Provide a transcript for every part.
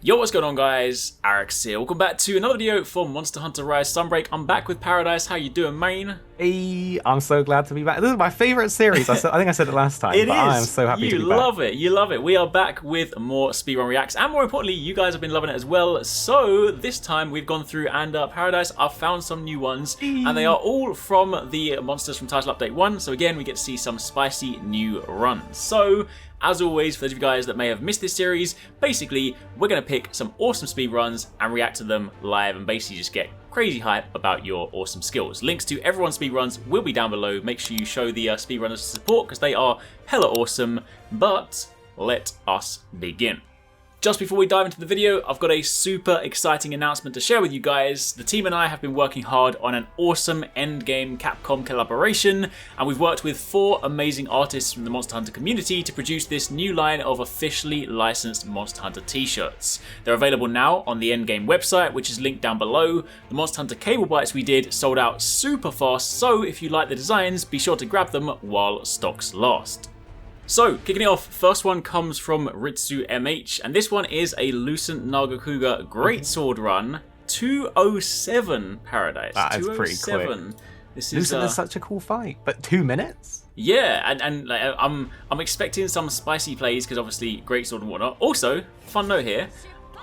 Yo, what's going on guys? Arekkz here. Welcome back to another video for Monster Hunter Rise Sunbreak. I'm back with Paradise. How you doing, man? Hey, I'm so glad to be back. This is my favorite series. I think I said it last time, but I am so happy to be back. You love it. You love it. We are back with more speedrun reacts, and more importantly, you guys have been loving it as well. So this time we've gone through and Paradise, I've found some new ones, and they are all from the monsters from Title Update 1. So again, we get to see some spicy new runs. So as always, for those of you guys that may have missed this series, basically, we're going to pick some awesome speedruns and react to them live and basically just get crazy hype about your awesome skills. Links to everyone's speedruns will be down below. Make sure you show the speedrunners support because they are hella awesome. But let us begin. Just before we dive into the video, I've got a super exciting announcement to share with you guys. The team and I have been working hard on an awesome endgame Capcom collaboration, and we've worked with 4 amazing artists from the Monster Hunter community to produce this new line of officially licensed Monster Hunter t-shirts. They're available now on the endgame website, which is linked down below. The Monster Hunter cable bites we did sold out super fast, so if you like the designs, be sure to grab them while stocks last. So, kicking it off, first one comes from RITSU MH, and this one is a Lucent Nagakuga Greatsword run, 207 Paradise. That is pretty quick. This Lucent is such a cool fight, but 2 minutes? Yeah, and like, I'm expecting some spicy plays because obviously Greatsword and whatnot. Also, fun note here.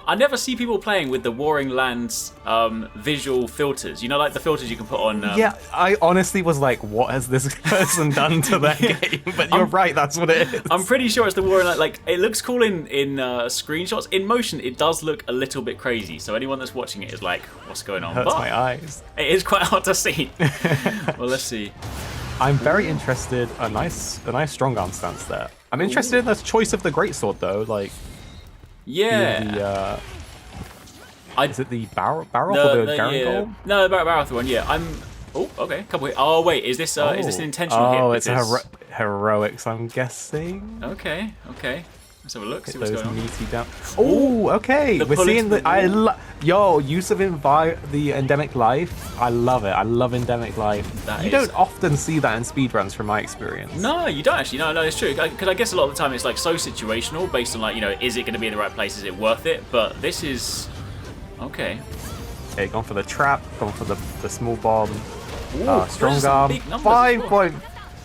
I never see people playing with the Warring Lands visual filters. You know, like the filters you can put on... Yeah, I honestly was like, what has this person done to their game? But you're right, that's what it is. I'm pretty sure it's the Warring Lands. Like, it looks cool in screenshots. In motion, it does look a little bit crazy. So anyone that's watching it is like, what's going on? Hurts my eyes. It is quite hard to see. Well, let's see. I'm very interested. A nice strong arm stance there. I'm interested in the choice of the Greatsword, though. Like... Yeah. Is it the barrel or the Garangol? Yeah. No, the barrel one. Yeah. Oh, okay. Couple. Oh, wait. Is this an intentional hit? Oh, it's heroics, I'm guessing. Okay. Let's have a look. See Hit what's going on. Meaty down. Oh, okay. We're seeing the use of the endemic life. I love it. I love endemic life. You don't often see that in speedruns, from my experience. No, you don't actually. No, it's true. Because I guess a lot of the time it's like so situational, based on like, you know, is it going to be in the right place? Is it worth it? But this is okay. Okay, gone for the trap. Gone for the small bomb. Ooh, strong arm. 5 point.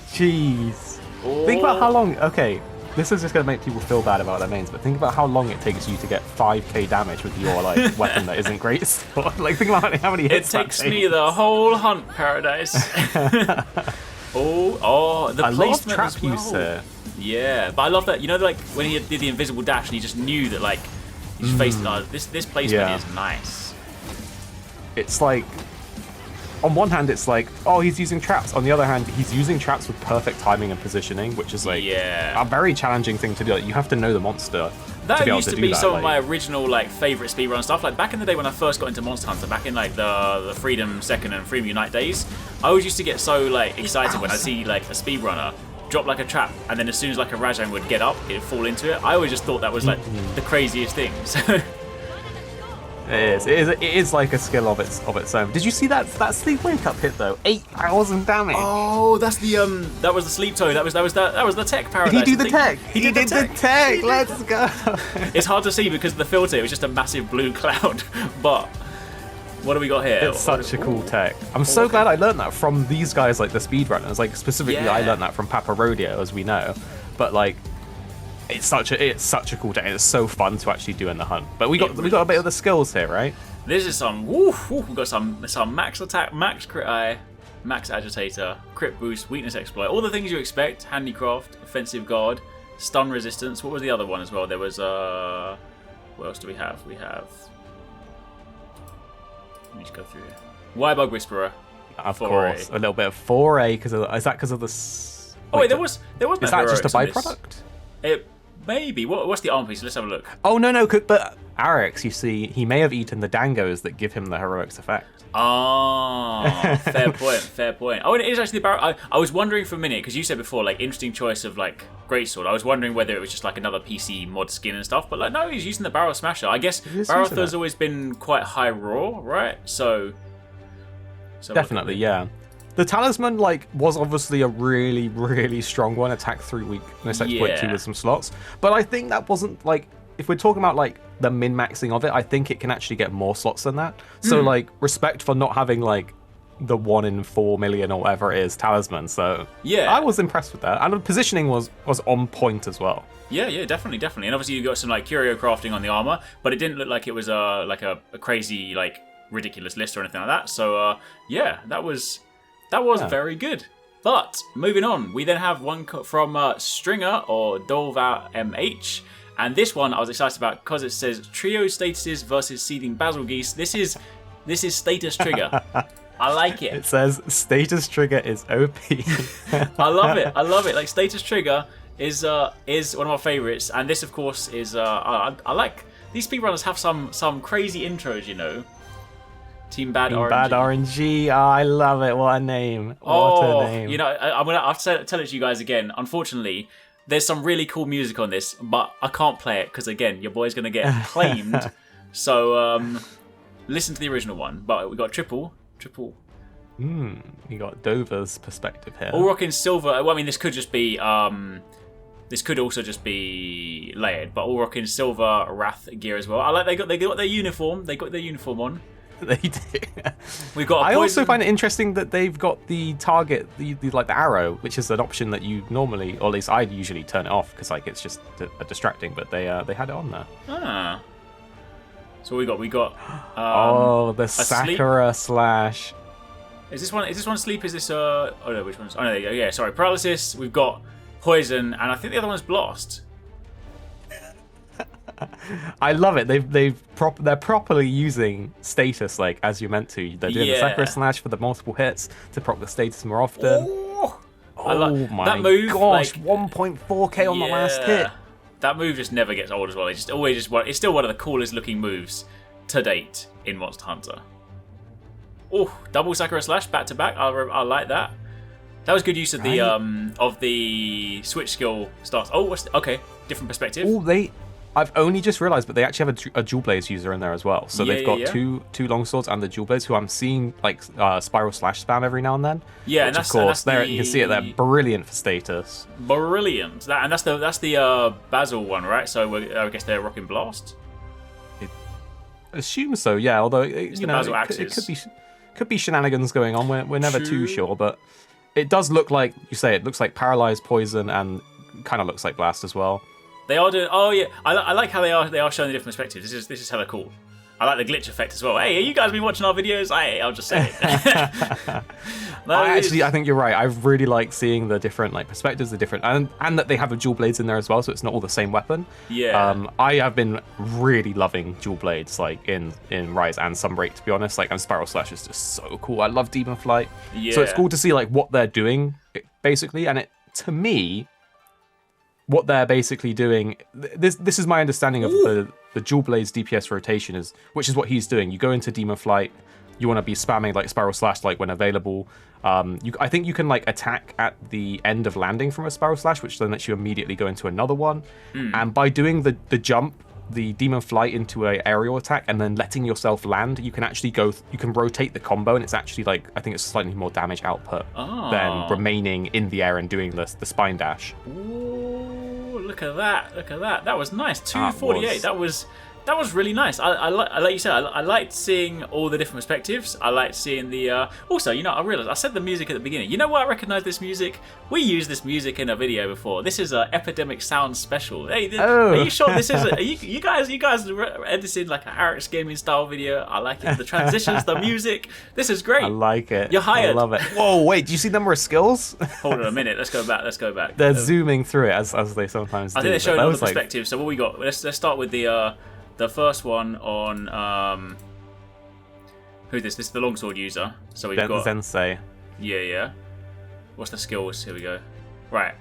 Jeez. Oh. Think about how long. Okay. This is just going to make people feel bad about their mains, but think about how long it takes you to get 5k damage with your like weapon that isn't great. Like, think about how many hits it takes me the whole hunt, Paradise. the placement trap as well. use here. Yeah, but I love that. You know, like when he did the invisible dash, and he just knew that like he just faced this placement is nice. It's like, on one hand, it's like, oh, he's using traps. On the other hand, he's using traps with perfect timing and positioning, which is like a very challenging thing to do. Like, you have to know the monster that to be able used to to do be that. some of my original like favorite speedrun stuff. Like back in the day when I first got into Monster Hunter, back in like the Freedom Second and Freedom Unite days, I always used to get so like excited when I see like a speedrunner drop like a trap, and then as soon as like a Rajang would get up, it'd fall into it. I always just thought that was like the craziest thing. So It is like a skill of its own. Did you see that sleep wake up hit though? 8,000 damage. Oh, that's the that was the sleep toe. That was the tech Paradise. Did he do the tech? He did the tech. Let's go. It's hard to see because of the filter. It was just a massive blue cloud. But what do we got here? It's such a cool tech. I'm so glad I learned that from these guys, like the speedrunners. Like specifically, I learned that from Papa Rodeo, as we know. But like, it's such a cool tech. It's so fun to actually do in the hunt. But we got a bit of the skills here, right? This is some. We've got some max attack, max crit eye, max agitator, crit boost, weakness exploit, all the things you expect. Handicraft, offensive guard, stun resistance. What was the other one as well? There was what else do we have? We have. Let me just go through here. Y-Bug Whisperer. Of course, a little bit of 4A because is that because of the? Oh wait, there was. Is that just a byproduct? It maybe. What's the arm piece? Let's have a look. Oh no, but Arekkz, you see, he may have eaten the dangos that give him the heroics effect. Ah, fair point. Oh, and it is actually the barrel. I was wondering for a minute because you said before, like, interesting choice of like Greatsword. I was wondering whether it was just like another PC mod skin and stuff, but like no, he's using the barrel smasher. I guess Barrowthor's always been quite high raw, right? So definitely, yeah. The talisman was obviously a really, really strong one. Attack 3 weakness exploit 2 with some slots. But I think that wasn't if we're talking about like the min-maxing of it, I think it can actually get more slots than that. So like, respect for not having like the 1 in 4 million or whatever it is talisman. So yeah, I was impressed with that, and the positioning was on point as well. Yeah, definitely. And obviously you got some like curio crafting on the armor, but it didn't look like it was like a crazy like ridiculous list or anything like that. So yeah, that was very good. But moving on, we then have one from Stringer or Dolvar MH. And this one I was excited about because it says trio statuses versus seething basil geese. This is status trigger. I like it. It says status trigger is OP. I love it. Like status trigger is one of my favorites, and this of course is I like these speedrunners have some crazy intros, you know. Team Bad RNG. Bad RNG. Oh, I love it. What a name. What a name. You know, I'm gonna have to tell it to you guys again. Unfortunately, there's some really cool music on this, but I can't play it because again, your boy's gonna get claimed. So listen to the original one. But we got triple. You got Dover's perspective here. All rocking silver. Well, I mean, this could just be this could also just be layered, but all rocking silver Wrath gear as well. I like they got their uniform. They got their uniform on. They do. We've got. I also find it interesting that they've got the target, the like the arrow, which is an option that you normally, or at least I'd usually turn it off because like it's just a distracting. But they had it on there. Ah. So we got. The Sakura slash. Is this one sleep? Is this oh no, which one's? Oh no, there you go. Yeah, sorry, paralysis. We've got poison, and I think the other one's blast. I love it. They're properly using status like as you're meant to. They're doing the Sakura slash for the multiple hits to proc the status more often. Oh my that move, gosh, like, 1.4k on the last hit. That move just never gets old as well. It's still one of the coolest looking moves to date in Monster Hunter. Oh, double Sakura slash back to back. I like that. That was good use of the switch skill starts. Oh, okay, different perspective. Oh, I've only just realised, but they actually have a dual blades user in there as well. So they've got two long swords and the dual blades, who I'm seeing like spiral slash spam every now and then. Yeah, which, and that's, of course, and that's you can see it. They're brilliant for status. Brilliant. That's the Basil one, right? So I guess they're rocking blast. Assume so, yeah. Although you know, it could be shenanigans going on. We're never too sure, but it does look like it looks like paralyzed, poison, and kind of looks like blast as well. They are doing. Oh yeah, I like how they are showing the different perspectives. This is hella cool. I like the glitch effect as well. Hey, you guys been watching our videos? I'll just say it. I think you're right. I really like seeing the different like perspectives, and that they have the dual blades in there as well, so it's not all the same weapon. Yeah. I have been really loving dual blades like in Rise and Sunbreak, to be honest. Like, and Spiral Slash is just so cool. I love Demon Flight. Yeah. So it's cool to see like what they're doing basically, and to me, what they're basically doing, this is my understanding of the dual blades DPS rotation, which is what he's doing. You go into Demon Flight, you want to be spamming like Spiral Slash like when available. I think you can like attack at the end of landing from a Spiral Slash, which then lets you immediately go into another one. And by doing the jump, the Demon Flight into an aerial attack, and then letting yourself land, you can actually you can rotate the combo, and it's actually like, I think it's slightly more damage output than remaining in the air and doing the spine dash. Ooh, look at that! That was nice. 248. That was really nice. I like you said, I liked seeing all the different perspectives. I liked seeing the... Also, you know, I realised, I said the music at the beginning. You know what? I recognise this music. We used this music in a video before. This is an Epidemic Sound special. Hey, are you sure this is... You guys edited like an Arekkz gaming style video. I like it. The transitions, the music. This is great. I like it. You're hired. I love it. Whoa, wait, do you see the number of skills? Hold on a minute. Let's go back. They're zooming through it as they sometimes do. I think they're showing all the perspectives. So what we got? Let's start with the first one on who's this? This is the longsword user. So we've got Zensei. Yeah. What's the skills? Here we go. Right.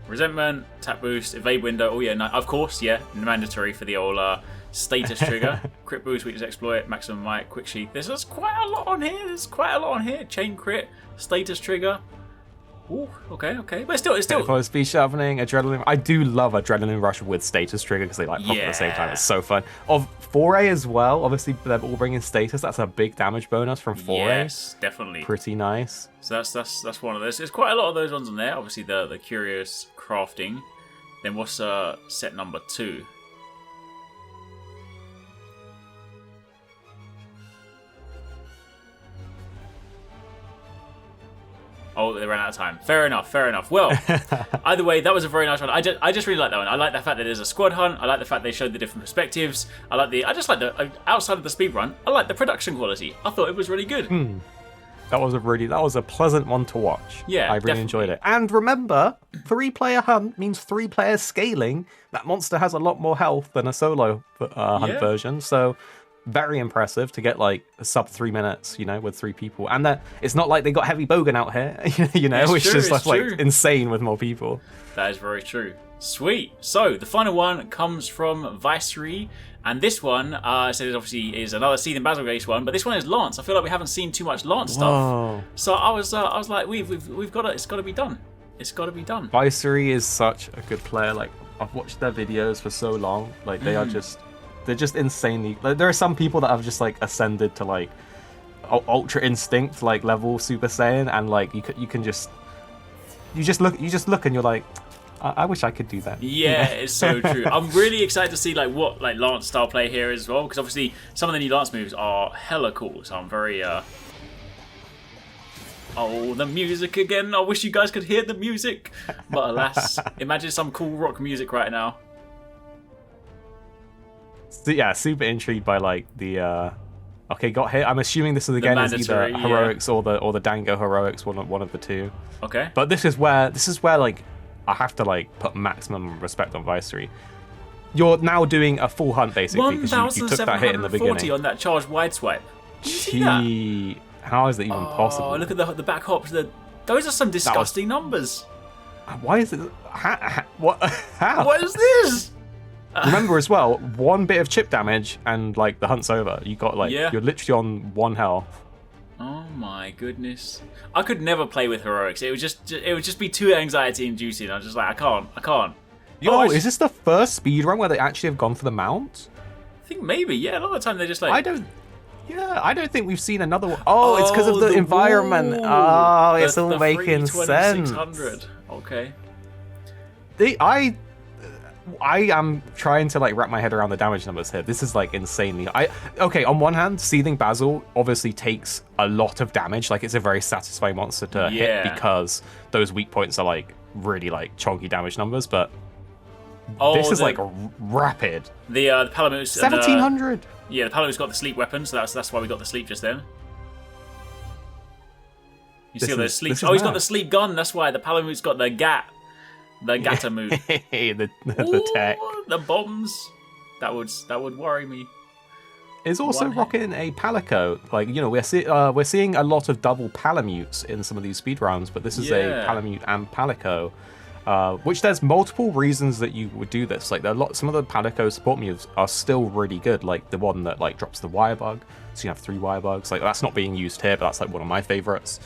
Resentment, tap boost, evade window. Oh yeah, no, of course, yeah, mandatory for the old status trigger. Crit boost, weakness exploit, maximum might, quick sheath. There's quite a lot on here. Chain crit, status trigger. Ooh, okay. But still. Speed sharpening, adrenaline. I do love adrenaline rush with status trigger because they like pop at the same time. It's so fun. Of 4A as well. Obviously, they're all bringing status. That's a big damage bonus from 4A. Yes, definitely. Pretty nice. So that's one of those. There's quite a lot of those ones on there. Obviously, the curious crafting. Then what's set number 2? Oh, they ran out of time. Fair enough, fair enough. Well, either way, that was a very nice one. I just really like that one. I like the fact that there's a squad hunt. I like the fact they showed the different perspectives. I just like the, outside of the speedrun, I like the production quality. I thought it was really good. That was a pleasant one to watch. Yeah, I really enjoyed it. And remember, 3-player hunt means 3 players scaling. That monster has a lot more health than a solo hunt version, so very impressive to get like a sub 3 minutes, with 3 people. And it's not like they got heavy bogan out here, which is like insane with more people. That is very true. Sweet. So the final one comes from VYCERY, and this one, so it obviously is another Seething Basil based one, but this one is Lance. I feel like we haven't seen too much Lance stuff. So I was like, we've got it's got to be done. It's got to be done. VYCERY is such a good player. Like I've watched their videos for so long. Like they're just insanely. Like, there are some people that have just like ascended to like Ultra Instinct like level Super Saiyan, and like you just look and you're like, I wish I could do that. Yeah, it's so true. I'm really excited to see like what like Lance style play here as well, because obviously some of the new Lance moves are hella cool. So I'm very Oh, the music again. I wish you guys could hear the music, but alas, imagine some cool rock music right now. So, yeah, super intrigued by like the okay, got hit. I'm assuming this is again is either Heroics or the Dango Heroics, one of the two. Okay. But this is where like I have to like put maximum respect on VYCERY. You're now doing a full hunt basically because you took that hit in the beginning. On that charged wide swipe. Did you see that? How is that even possible? Oh, look at the back hops. Those are some disgusting numbers. Why is it? What? How? What is this? Remember as well, 1 bit of chip damage and like the hunt's over. You got like you're literally on 1 health. Oh my goodness! I could never play with heroics. It would just be too anxiety inducing. I was just like, I can't. Is this the first speedrun where they actually have gone for the mount? I think maybe. Yeah, a lot of the time they're just like. I don't think we've seen another one. Oh, it's because of the environment. Wall. Oh, it's all making sense. 600. Okay. I am trying to like wrap my head around the damage numbers here. This is like insanely. Okay, on one hand, Seething Basil obviously takes a lot of damage. Like it's a very satisfying monster to hit because those weak points are like really like chunky damage numbers. But this is like rapid. The Palamute 1700. Yeah, the Palamute's got the sleep weapon, so that's why we got the sleep just then. You see all those sleep. Oh, he's got the sleep gun. That's why the Palamute's got the gat. The Gata move. the tech. The bombs. That would worry me. Is also rocking a Palico. Like, we're seeing a lot of double Palamutes in some of these speedruns, but this is a Palamute and Palico. Which there's multiple reasons that you would do this. Like some of the Palico support moves are still really good. Like the one that like drops the wire bug. So you have 3 wire bugs. Like that's not being used here, but that's like one of my favorites.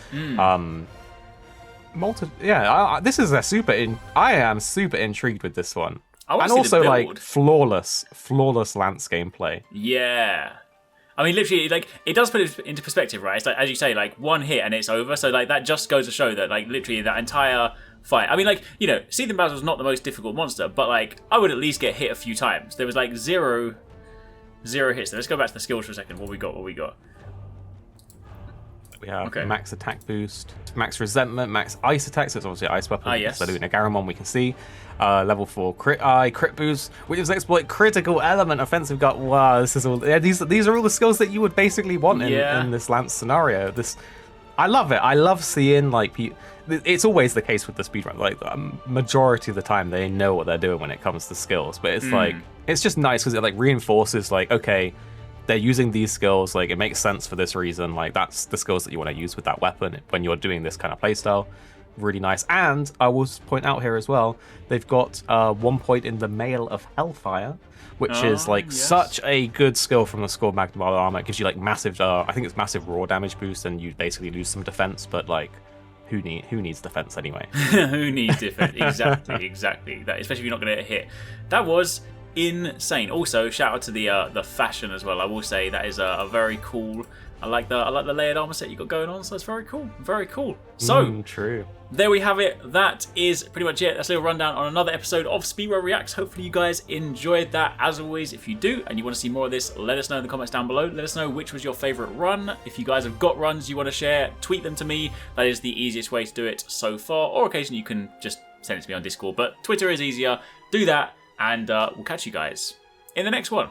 This is I am super intrigued with this one, and also like flawless Lance gameplay. Yeah, I mean literally, like it does put it into perspective, right? It's like as you say, like 1 hit and it's over. So like that just goes to show that like literally that entire fight. I mean, like Seething Basil was not the most difficult monster, but like I would at least get hit a few times. There was like zero hits. So let's go back to the skills for a second. What we got? We have max attack boost, max resentment, max ice attack, so it's obviously ice weapon. Yes. So doing a Garamon we can see. Level 4 crit boost, which is exploit critical element offensive gut. Wow, this is all these are all the skills that you would basically want in this Lance scenario. I love it. I love seeing like it's always the case with the speedrun. Like majority of the time they know what they're doing when it comes to skills, but it's like it's just nice because it like reinforces like okay, they're using these skills, like it makes sense for this reason, like that's the skills that you want to use with that weapon when you're doing this kind of playstyle. Really nice. And I will point out here as well, they've got 1 point in the Mail of Hellfire, which is like such a good skill from the Score Magnum Armor. It gives you like massive, I think it's massive raw damage boost, and you basically lose some defense, but like who needs defense anyway? Who needs defense? Exactly. That, especially if you're not going to hit. That was insane. Also, shout out to the fashion as well. I will say that is a very cool. I like the layered armor set you got going on, so it's very cool. Very cool. So true. There we have it. That is pretty much it. That's a little rundown on another episode of Speedrun Reacts. Hopefully you guys enjoyed that. As always, if you do and you want to see more of this, let us know in the comments down below. Let us know which was your favorite run. If you guys have got runs you want to share, tweet them to me. That is the easiest way to do it so far. Or occasionally you can just send it to me on Discord, but Twitter is easier. Do that, and we'll catch you guys in the next one.